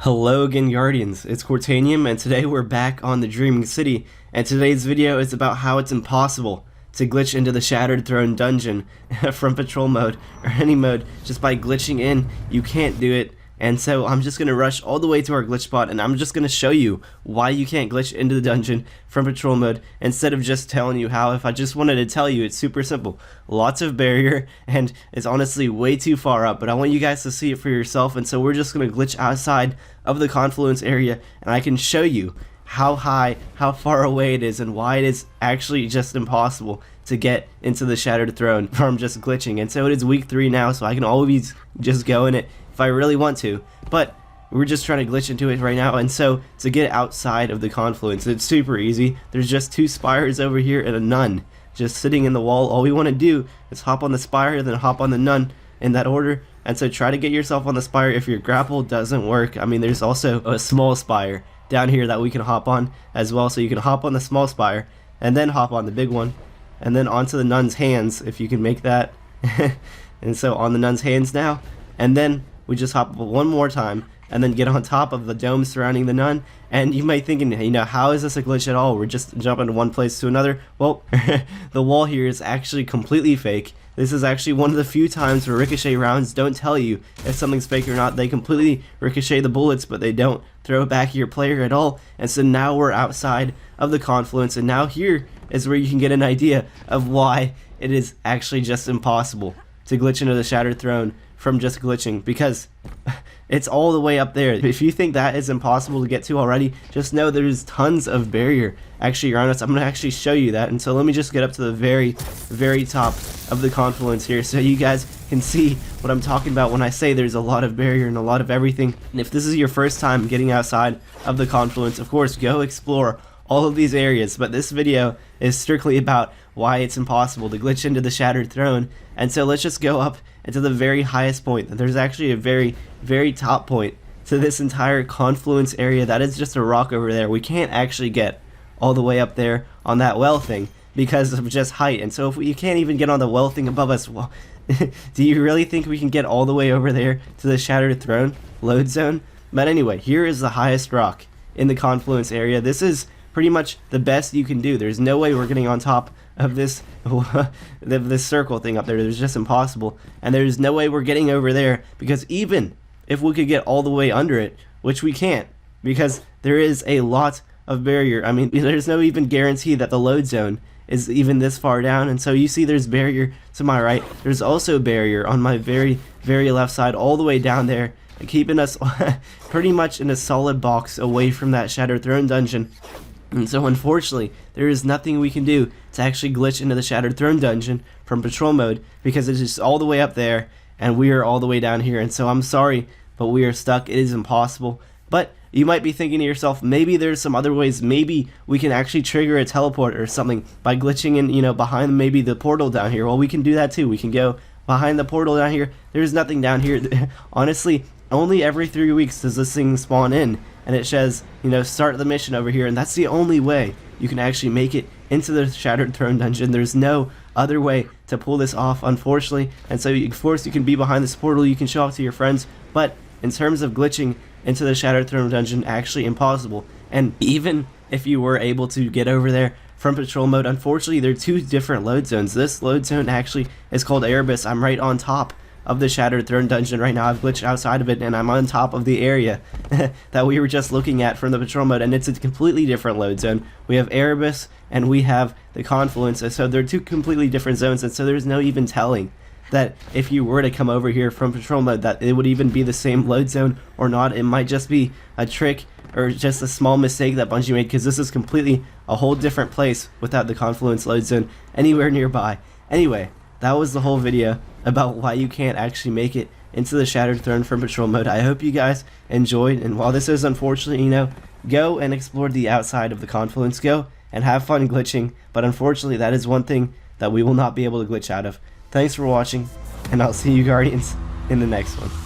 Hello again, Guardians, it's Cortanium, and today we're back on the Dreaming City, and today's video is about how it's impossible to glitch into the Shattered Throne dungeon from patrol mode, or any mode, just by glitching in. You can't do it, and so I'm just going to rush all the way to our glitch spot, and I'm just going to show you why you can't glitch into the dungeon from patrol mode, instead of just telling you how. If I just wanted to tell you, it's super simple. Lots of barrier, and it's honestly way too far up, but I want you guys to see it for yourself, and so we're just going to glitch outside of the Confluence area, and I can show you how high, how far away it is, and why it is actually just impossible to get into the Shattered Throne from just glitching. And so it is week 3 now, so I can always just go in it if I really want to, but we're just trying to glitch into it right now. And so to get outside of the Confluence, it's super easy. There's just 2 spires over here and a nun just sitting in the wall. All we want to do is hop on the spire, then hop on the nun, in that order. And so try to get yourself on the spire. If your grapple doesn't work, I mean, there's also a small spire down here that we can hop on as well, so you can hop on the small spire and then hop on the big one, and then onto the nun's hands if you can make that. And so on the nun's hands now, and then we just hop one more time and then get on top of the dome surrounding the nun. And you might be thinking, you know, how is this a glitch at all? We're just jumping from one place to another. Well, the wall here is actually completely fake. This is actually one of the few times where ricochet rounds don't tell you if something's fake or not. They completely ricochet the bullets, but they don't throw it back at your player at all. And so now we're outside of the Confluence, and now here is where you can get an idea of why it is actually just impossible to glitch into the Shattered Throne from just glitching, because it's all the way up there. If you think that is impossible to get to already, just know there's tons of barrier actually around us. I'm going to actually show you that, and so let me just get up to the very top of the Confluence here so you guys can see what I'm talking about when I say there's a lot of barrier and a lot of everything. And if this is your first time getting outside of the Confluence, of course, go explore all of these areas, but this video is strictly about why it's impossible to glitch into the Shattered Throne. And so let's just go up into the very highest point. There's actually a very top point to this entire Confluence area. That is just a rock over there. We can't actually get all the way up there on that well thing because of just height. And so if you can't even get on the well thing above us, well, do you really think we can get all the way over there to the Shattered Throne load zone? But anyway, here is the highest rock in the Confluence area. This is pretty much the best you can do. There's no way we're getting on top of this this circle thing up there. It's just impossible, and there's no way we're getting over there, because even if we could get all the way under it, which we can't, because there is a lot of barrier. I mean, there's no even guarantee that the load zone is even this far down. And so you see there's barrier to my right, there's also barrier on my very left side all the way down there, keeping us pretty much in a solid box away from that Shattered Throne dungeon. And so unfortunately, there is nothing we can do to actually glitch into the Shattered Throne dungeon from patrol mode, because it's just all the way up there and we are all the way down here. And so I'm sorry, but we are stuck. It is impossible. But you might be thinking to yourself, maybe there's some other ways. Maybe we can actually trigger a teleport or something by glitching in, you know, behind maybe the portal down here. Well, we can do that too. We can go behind the portal down here. There's nothing down here. Honestly, only every 3 weeks does this thing spawn in, and it says, you know, start the mission over here, and that's the only way you can actually make it into the Shattered Throne dungeon. There's no other way to pull this off, unfortunately. And so of course you can be behind this portal, you can show off to your friends, but in terms of glitching into the Shattered Throne dungeon, actually impossible. And even if you were able to get over there from patrol mode, unfortunately there are 2 different load zones. This load zone actually is called Erebus. I'm right on top of the Shattered Throne dungeon right now. I've glitched outside of it, and I'm on top of the area that we were just looking at from the patrol mode, and it's a completely different load zone. We have Erebus and we have the Confluence, and so they're 2 completely different zones. And so there's no even telling that if you were to come over here from patrol mode that it would even be the same load zone or not. It might just be a trick or just a small mistake that Bungie made, because this is completely a whole different place without the Confluence load zone anywhere nearby. Anyway, that was the whole video about why you can't actually make it into the Shattered Throne from patrol mode. I hope you guys enjoyed, and while this is unfortunately, you know, go and explore the outside of the Confluence, go and have fun glitching, but unfortunately that is one thing that we will not be able to glitch out of. Thanks for watching, and I'll see you Guardians in the next one.